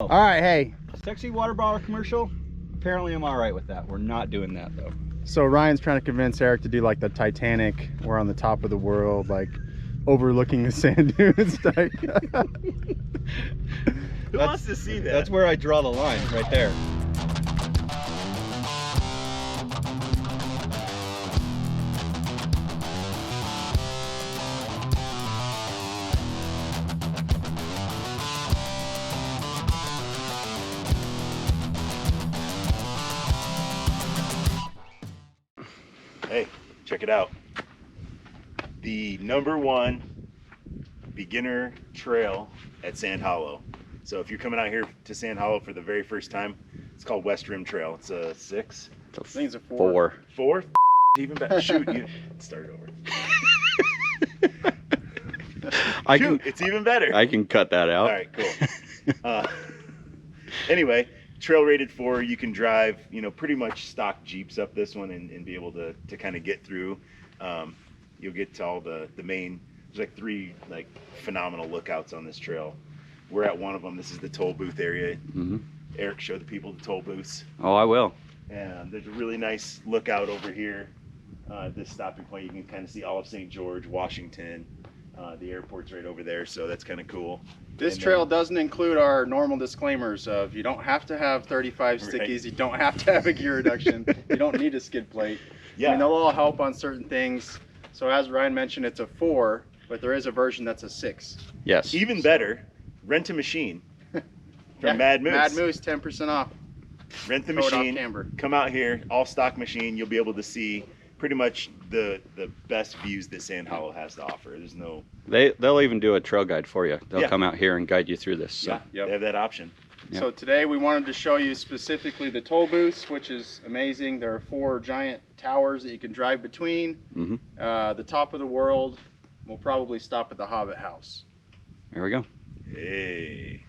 All right, hey. Sexy water bottle commercial. Apparently I'm all right with that. We're not doing that though. So Ryan's trying to convince Eric to do like the Titanic. We're on the top of the world, like overlooking the sand dunes type. Who wants to see that? That's where I draw the line, right there. Hey, check it out. The #1 beginner trail at Sand Hollow. So if you're coming out here to Sand Hollow for the very first time, it's called West Rim Trail. It's a 6. I think it's a 4. 4. 4? Even better. Shoot, you start over. Shoot, it's even better. I can cut that out. All right, cool. Anyway, trail rated 4. You can drive, you know, pretty much stock Jeeps up this one and be able to kind of get through. You'll get to all the main. There's like 3 like phenomenal lookouts on this trail. We're at one of them. This is the toll booth area. Mm-hmm. Eric, show the people the toll booths. Oh, I will. And there's a really nice lookout over here. This stopping point, you can kind of see all of St. George, Washington. The airport's right over there, so that's kind of cool. This And trail doesn't include our normal disclaimers of you don't have to have 35 stickies, Right. you don't have to have a gear reduction, you don't need a skid plate. Yeah. I mean, they'll all help on certain things. So as Ryan mentioned, it's a 4, but there is a version that's a 6. Yes. Even better, rent a machine from Yeah, Mad Moose. Mad Moose, 10% off. Rent the Code off machine, Camber. come out here, all stock machine. You'll be able to see pretty much the best views that Sand Hollow has to offer. There's no... They'll even do a trail guide for you. They'll Yeah. come out here and guide you through this. So. Yeah, they have that option. Yeah. So today we wanted to show you specifically the toll booths, which is amazing. There are 4 giant towers that you can drive between. Mm-hmm. The top of the world. We'll probably stop at the Hobbit house. There we go. Hey.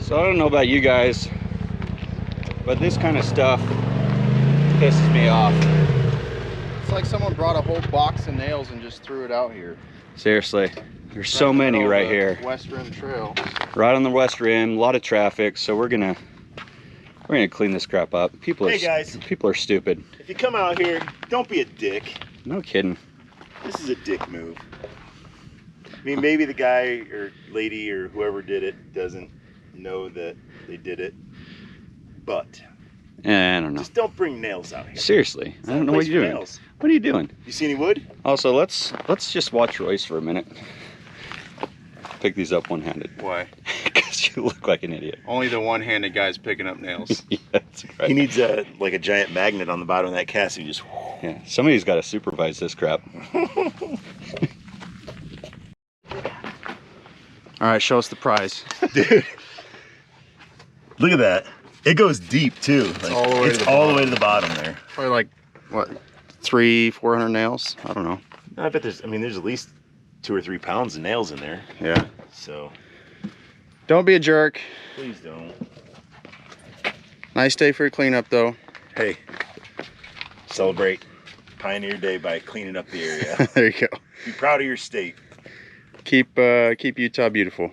So I don't know about you guys, but this kind of stuff pisses me off. It's like someone brought a whole box of nails and just threw it out here. Seriously, there's so many right here. West Rim Trail. Right on the West Rim, a lot of traffic, so we're gonna clean this crap up. People are stupid. If you come out here, don't be a dick. No kidding. This is a dick move. I mean, maybe the guy or lady or whoever did it doesn't know that they did it, but I don't know. just don't bring nails out here. Seriously, I don't know what you're doing. Nails. What are you doing? You see any wood? Also, let's just watch Royce for a minute. Pick these up one-handed. Why? Because you look like an idiot. Only the one-handed guy's picking up nails. Yeah, that's right. He needs like a giant magnet on the bottom of that cast. He just... Yeah, somebody's got to supervise this crap. All right, show us the prize. Dude, look at that. It goes deep too. Like, all the way to the all the way to the bottom there. Probably like, what, 300-400 nails? I don't know. I bet there's at least 2 or 3 pounds of nails in there. Yeah. So. Don't be a jerk. Please don't. Nice day for a cleanup, though. Hey, celebrate Pioneer Day by cleaning up the area. There you go. Be proud of your state. Keep Utah beautiful.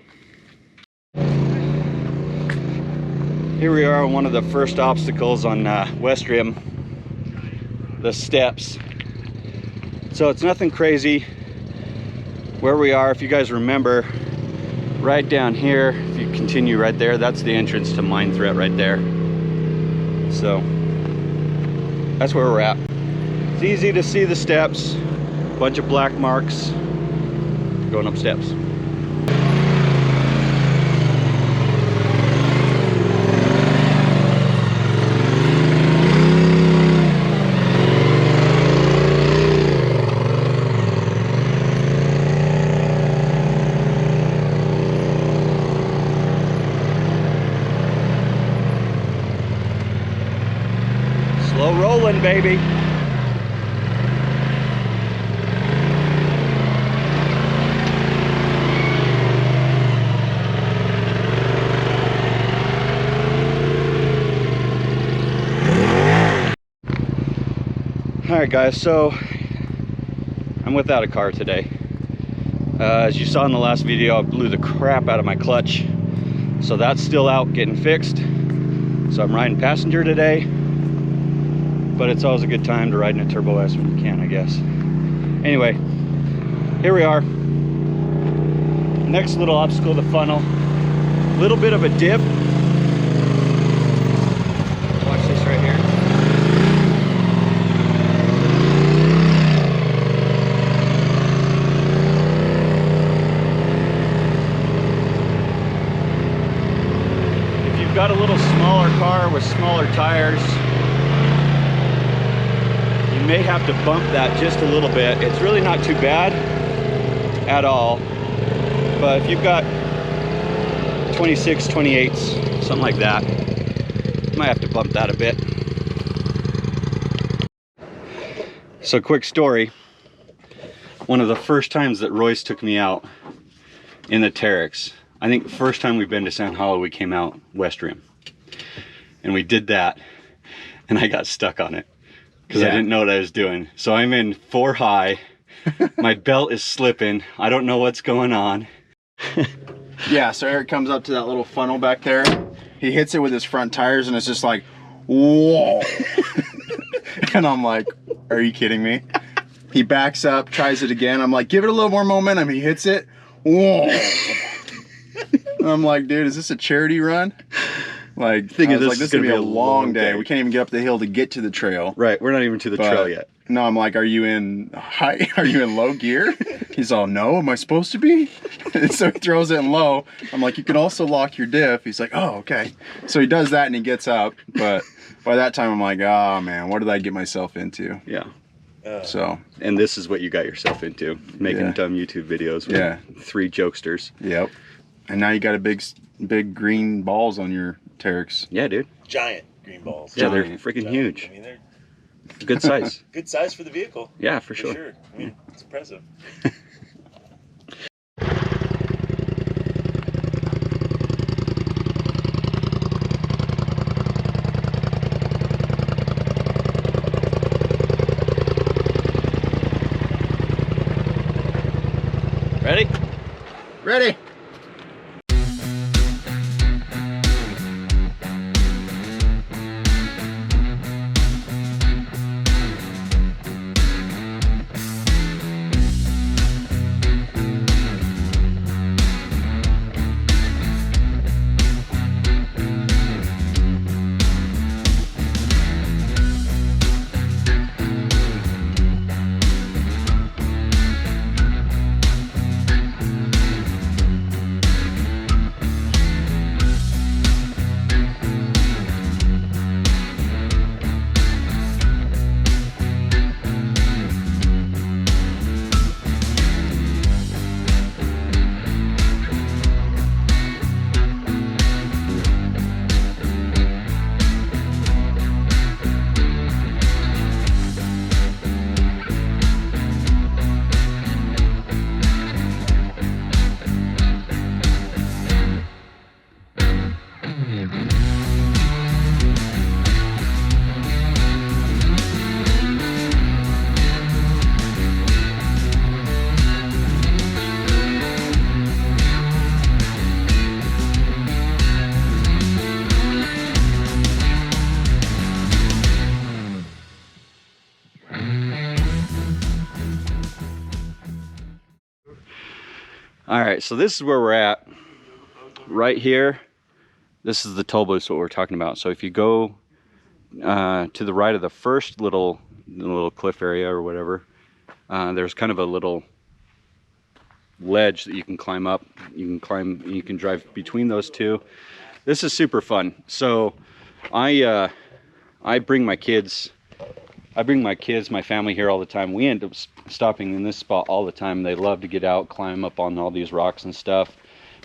Here we are on one of the first obstacles on West Rim, the steps. So it's nothing crazy. Where we are, if you guys remember, right down here, if you continue right there, that's the entrance to Mine Threat right there. So that's where we're at. It's easy to see the steps, bunch of black marks going up steps. Slow rolling, baby. All right, guys, so I'm without a car today. As you saw in the last video, I blew the crap out of my clutch. So that's still out getting fixed. So I'm riding passenger today. But it's always a good time to ride in a Turbo S when you can, I guess. Anyway, here we are. Next little obstacle, the funnel. Little bit of a dip. Watch this right here. If you've got a little smaller car with smaller tires, you may have to bump that just a little bit. It's really not too bad at all. But if you've got 26, 28s, something like that, you might have to bump that a bit. So quick story. One of the first times that Royce took me out in the Terex, I think the first time we've been to San Hollow, we came out West Rim. And we did that, and I got stuck on it. Because I didn't know what I was doing. So I'm in 4 high, my belt is slipping, I don't know what's going on. Yeah, so Eric comes up to that little funnel back there. He hits it with his front tires and it's just like, whoa. And I'm like, are you kidding me? He backs up, tries it again. I'm like, give it a little more momentum. He hits it, whoa. I'm like, dude, is this a charity run? Like, this is gonna be a long day. We can't even get up the hill to get to the trail. Right, we're not even to the trail yet. No, I'm like, are you in low gear? He's all, no, am I supposed to be? And so he throws it in low. I'm like, you can also lock your diff. He's like, oh, okay. So he does that and he gets up. But by that time, I'm like, oh man, what did I get myself into? Yeah. So. And this is what you got yourself into, making dumb YouTube videos with 3 jokesters. Yep. And now you got a big green balls on your Terex. Yeah, dude. Giant green balls. Yeah, they're freaking huge. I mean, they're good size. good size for the vehicle. Yeah, for sure. I mean, it's impressive. Ready? Ready. All right, so this is where we're at. Right here, this is the toll booth, what we're talking about. So if you go to the right of the first little cliff area or whatever, there's kind of a little ledge that you can climb up. You can drive between those two. This is super fun. So I bring my kids, my family here all the time. We end up stopping in this spot all the time. They love to get out, climb up on all these rocks and stuff.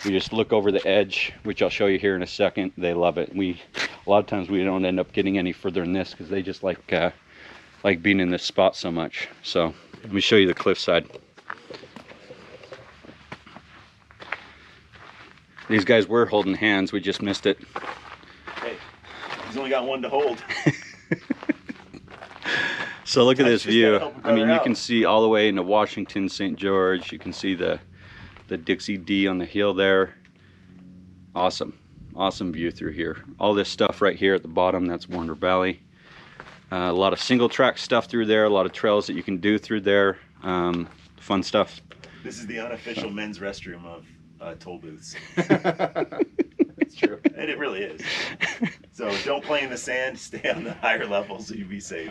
We just look over the edge, which I'll show you here in a second. They love it. A lot of times we don't end up getting any further than this because they just like being in this spot so much. So let me show you the cliffside. These guys were holding hands. We just missed it. Hey, he's only got one to hold. So look at this view. I mean, you can see all the way into Washington, St. George. You can see the Dixie D on the hill there. Awesome view through here. All this stuff right here at the bottom, that's Warner Valley. A lot of single track stuff through there, a lot of trails that you can do through there. Fun stuff. This is the unofficial men's restroom of toll booths. It's true. And it really is. So don't play in the sand, stay on the higher levels so you be safe.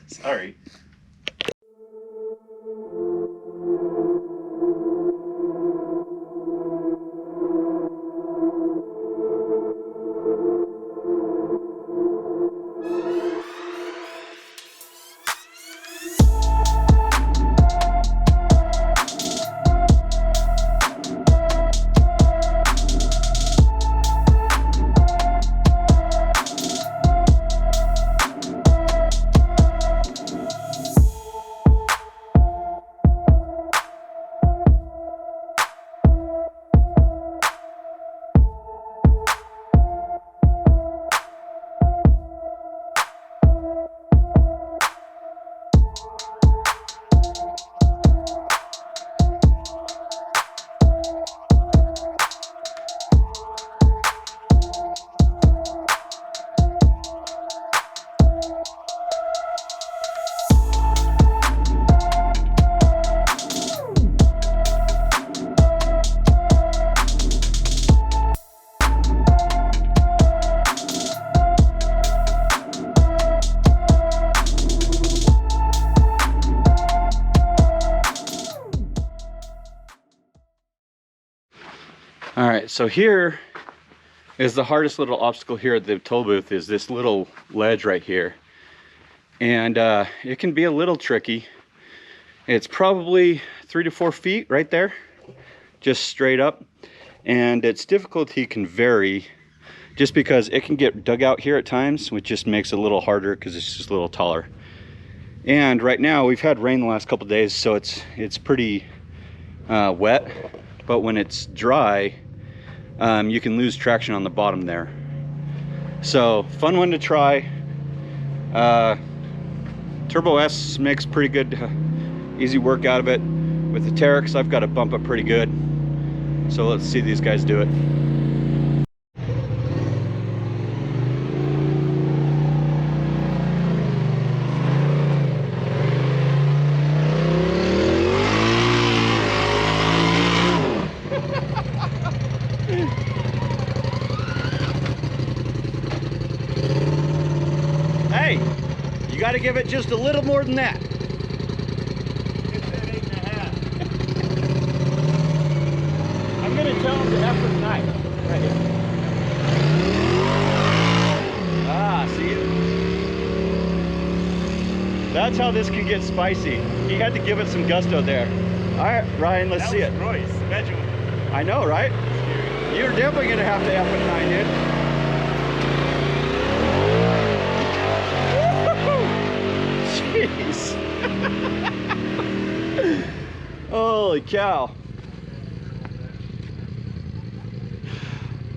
Sorry. All right, so here is the hardest little obstacle here at the toll booth, is this little ledge right here. And it can be a little tricky. It's probably 3 to 4 feet right there, just straight up. And its difficulty can vary just because it can get dug out here at times, which just makes it a little harder because it's just a little taller. And right now we've had rain the last couple days, so it's pretty wet. But when it's dry, you can lose traction on the bottom there. So fun one to try. Turbo S makes pretty good easy work out of it. With the Terex, I've got to bump it pretty good. So let's see these guys do it. Hey, you got to give it just a little more than that. It's at 8.5. I'm going to tell him to effort tonight. Right here. Ah, see? That's how this can get spicy. He had to give it some gusto there. All right, Ryan, let's see it. Royce, imagine. I know, right? You're definitely going to have to effort tonight, dude. Jeez. Holy cow.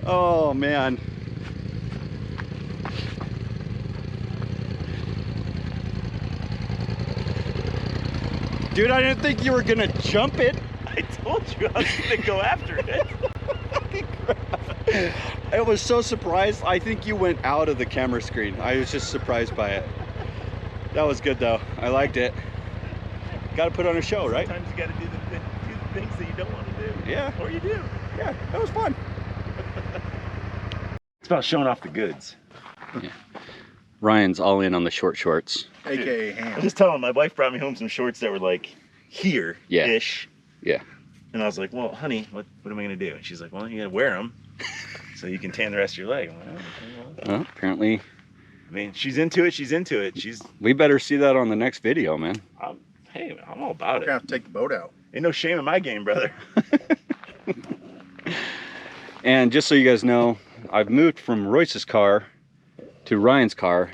Oh man. Dude, I didn't think you were gonna jump it. I told you I was gonna go after it. I was so surprised. I think you went out of the camera screen. I was just surprised by it. That was good though. I liked it. Got to put on a show, right? Sometimes you got to do the things that you don't want to do. Yeah. Or you do. Yeah, that was fun. It's about showing off the goods. Yeah. Ryan's all in on the short shorts. AKA I ham. just telling my wife brought me home some shorts that were like here-ish. Yeah. And I was like, well, honey, what am I going to do? And she's like, well, you got to wear them so you can tan the rest of your leg. I'm like, oh, okay, well. Well, apparently. I mean, she's into it. She's into it. We better see that on the next video, man. Hey, I'm all about We're it. gonna have to take the boat out. Ain't no shame in my game, brother. And just so you guys know, I've moved from Royce's car to Ryan's car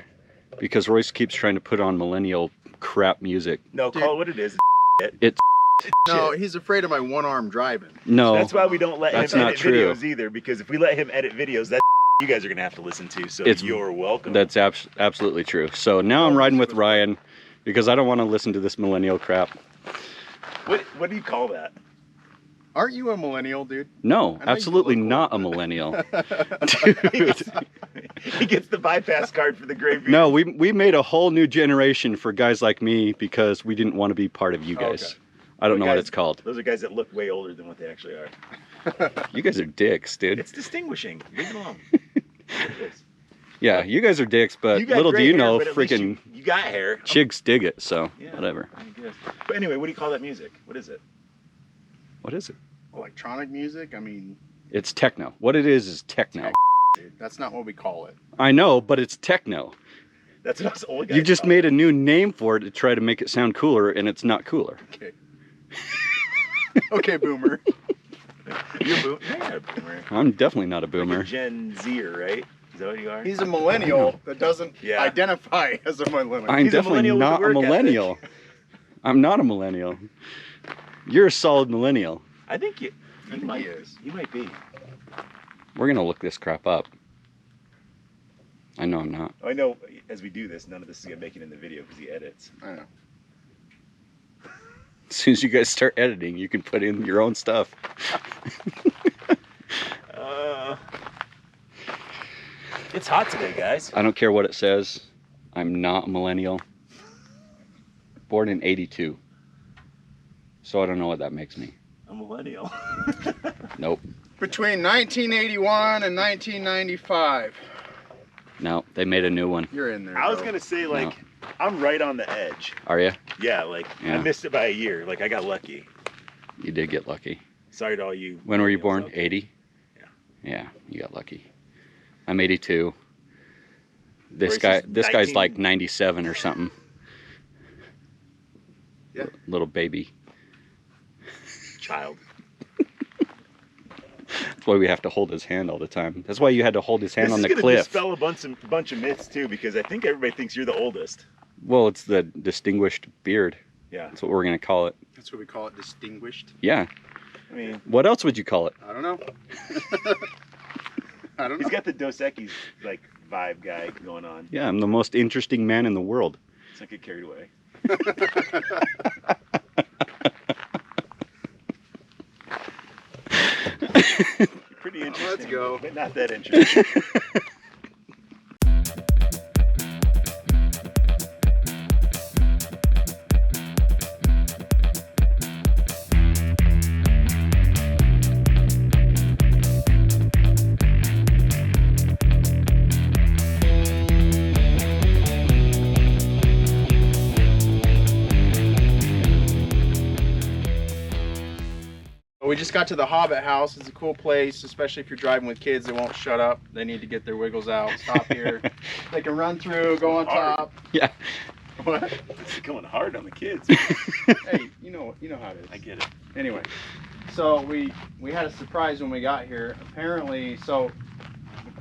because Royce keeps trying to put on Millennial crap music. No, Dude. call it what it is. It's No, he's afraid of my one arm driving. no. That's why we don't let him That's not edit true. videos either, because if we let him edit videos, that's you guys are going to have to listen to, so you're welcome. That's absolutely true. So now I'm riding with Ryan because I don't want to listen to this Millennial crap. What do you call that? Aren't you a millennial, dude? No, I know you absolutely look not a millennial. Dude. He gets the bypass card for the gray beard. No, we made a whole new generation for guys like me because we didn't want to be part of you guys. Okay. I don't know what Guys, it's called. Those are guys that look way older than what they actually are. You guys are dicks, dude. It's distinguishing. Leave it alone. Yeah, you guys are dicks, but You got little do gray you hair, know, but at least freaking you got hair. chicks dig it, so Yeah, whatever. I guess. But anyway, what do you call that music? What is it? What is it? Electronic music? I mean, It's techno. What it is techno. dude, that's not what we call it. I know, but it's techno. That's what us old guys You just call made a new name for it to try to make it sound cooler, and it's not cooler. Okay. Okay, boomer. it. You're not a boomer. I'm definitely not a Like boomer. a Gen Zer, right? Is that what you are? He's a millennial that doesn't Yeah. identify as a millennial. I'm He's a definitely millennial with not a a work ethic. millennial. I'm not a millennial. You're a solid millennial. I think you I think might he is. You might be. We're gonna look this crap up. I know I'm not. I know as we do this, none of this is going to make it in the video because he edits. I know. As soon as you guys start editing, you can put in your own stuff. It's hot today, guys. I don't care what it says. I'm not a millennial. Born in '82. So I don't know what that makes me. A millennial. Nope. Between 1981 and 1995. No, they made a new one. You're in there. I was though. going to say, like, I'm right on the edge. Are you? Yeah, like, Yeah. I missed it by a year. Like, I got lucky. You did get lucky. Sorry to all you. When were you millennials born? out there. 80? Yeah. Yeah, you got lucky. I'm 82. Royce This is guy's 19. like 97 or something. Yeah. Little baby. Child. That's why we have to hold his hand all the time. That's why you had to hold his hand This on is the gonna cliff. dispel a bunch of myths too, because I think everybody thinks you're the oldest. Well, it's the distinguished beard. Yeah. That's what we're gonna call it. That's what we call it, distinguished. Yeah. I mean, What else would you call it? I don't know. I don't know. he's got the Dos Equis like vibe guy going on. Yeah, I'm the most interesting man in the world. Let's not get carried away. You're pretty interesting. Let's go. But not that interesting. We just got to the Hobbit house. It's a cool place, especially if you're driving with kids. They won't shut up. They need to get their wiggles out. Stop here. They can run through, go on Hard. top. Yeah. What? It's going hard on the kids. Hey, you know how it is. I get it. Anyway, so we had a surprise when we got here. Apparently, so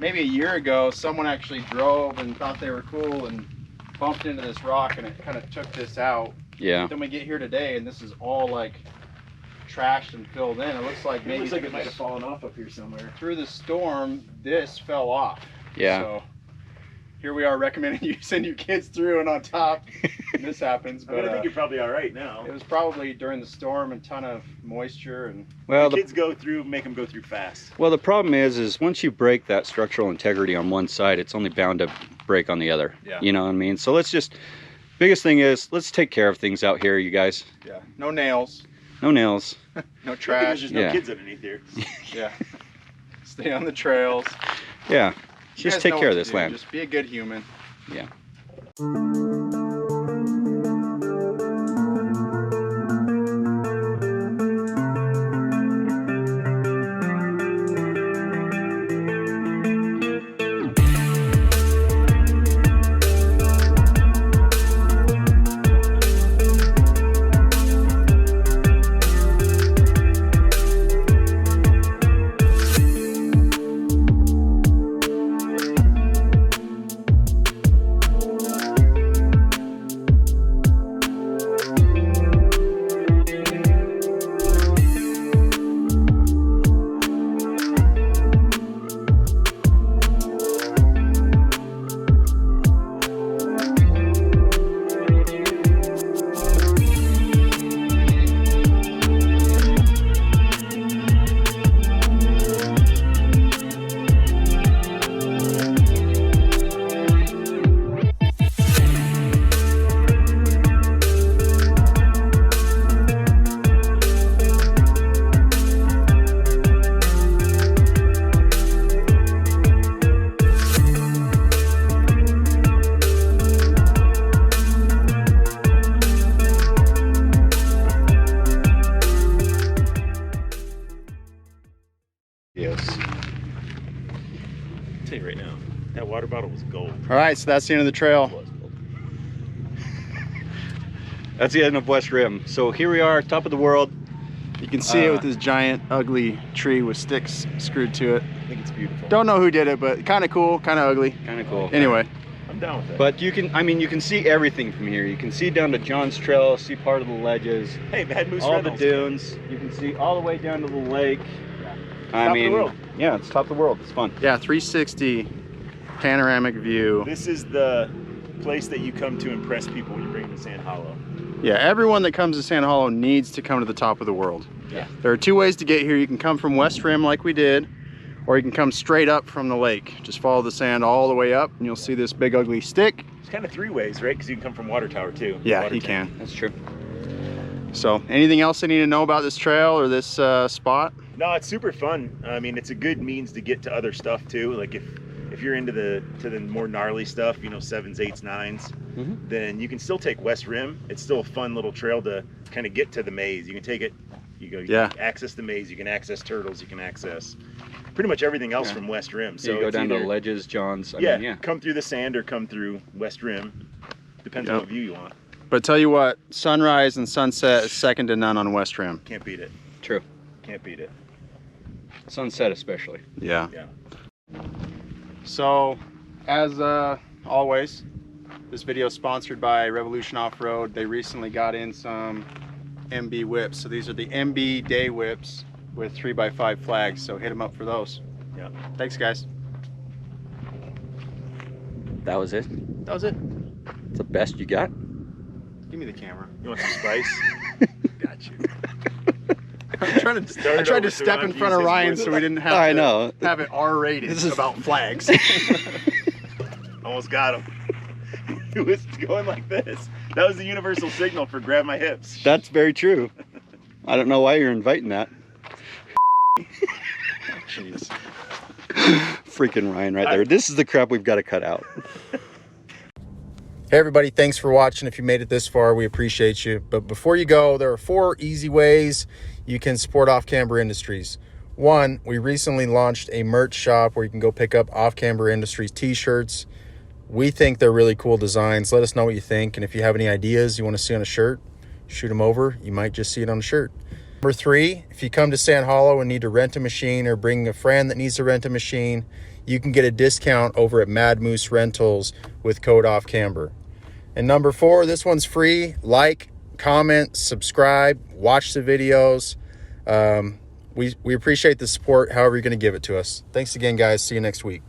maybe a year ago, someone actually drove and thought they were cool and bumped into this rock, and it kind of took this out. Yeah. Then we get here today, and this is all like trashed and filled in. It looks like It maybe looks like through it might the- have fallen off up here somewhere. through the storm, this fell off. Yeah. So here we are recommending you send your kids through, and on top, this happens. I mean, But I think you're probably all right now. it was probably during the storm and ton of moisture and. Well, The the, kids go through, make them go through fast. well, the problem is once you break that structural integrity on one side, it's only bound to break on the other. Yeah. You know what I mean? So let's just Biggest thing is, let's take care of things out here, you guys. Yeah. No nails. No nails. No There's trash. just no kids underneath here. Yeah. Stay on the trails. Yeah. You Just guys take know care what of to this do. land. Just be a good human. Yeah. Yes. I'll tell you right now, that water bottle was gold. All right, so that's the end of the trail. It was gold. That's the end of West Rim. So here we are, top of the world. You can see it with this giant, ugly tree with sticks screwed to it. I think it's beautiful. Don't know who did it, but kind of cool, kind of ugly. Kind of cool. Anyway, I'm down with that. But you can, I mean, you can see everything from here. You can see down to John's Trail, see part of the ledges, hey, Mad Moose all Reynolds. the dunes. You can see all the way down to the lake. Yeah. I Top of mean, the world. yeah, it's top of the world. It's fun. yeah, 360 panoramic view. This is the place that you come to impress people when you bring them to Sand Hollow. Yeah, everyone that comes to Sand Hollow needs to come to the top of the world. Yeah. There are two ways to get here. You can come from West Rim like we did, or you can come straight up from the lake. Just follow the sand all the way up and you'll see this big ugly stick. It's kind of three ways, right? Because you can come from Water Tower too. Yeah, Water you tank. can. That's true. So anything else I need to know about this trail or this spot? No, it's super fun. I mean, it's a good means to get to other stuff too. Like if you're into the more gnarly stuff, you know, 7s, 8s, 9s, then you can still take West Rim. It's still a fun little trail to kind of get to the maze. You can take it, you Yeah. can access the maze, you can access turtles, you can access pretty much everything else from West Rim. So you go down to the ledges, John's. I mean, yeah. Come through the sand or come through West Rim. Depends on what view you want. But tell you what, sunrise and sunset is second to none on West Rim. Can't beat it. True. Can't beat it. Sunset especially. Yeah. Yeah. So, as always, this video is sponsored by Revolution Off-Road. They recently got in some MB whips. So these are the MB day whips with 3x5 flags. So hit them up for those. Yeah. Thanks, guys. That was it. That was it. It's the best you got. Give me the camera. You want some spice? Got you. I tried to step in front of Ryan so we didn't have I to know. have it R-rated. This is about flags. Almost got him. He was going like this. That was the universal signal for grab my hips. That's very true. I don't know why you're inviting that. Jeez. Freaking Ryan right there. This is the crap we've got to cut out. Hey everybody, thanks for watching. If you made it this far, we appreciate you. But before you go, there are 4 easy ways you can support Off Camber Industries. 1, we recently launched a merch shop where you can go pick up Off Camber Industries t-shirts. We think they're really cool designs. Let us know what you think. And if you have any ideas you want to see on a shirt, shoot them over. You might just see it on a shirt. Number 3, if you come to Sand Hollow and need to rent a machine or bring a friend that needs to rent a machine, you can get a discount over at Mad Moose Rentals with code OFFCAMBER. And number 4, this one's free. Like, comment, subscribe, watch the videos. We appreciate the support however you're going to give it to us. Thanks again, guys. See you next week.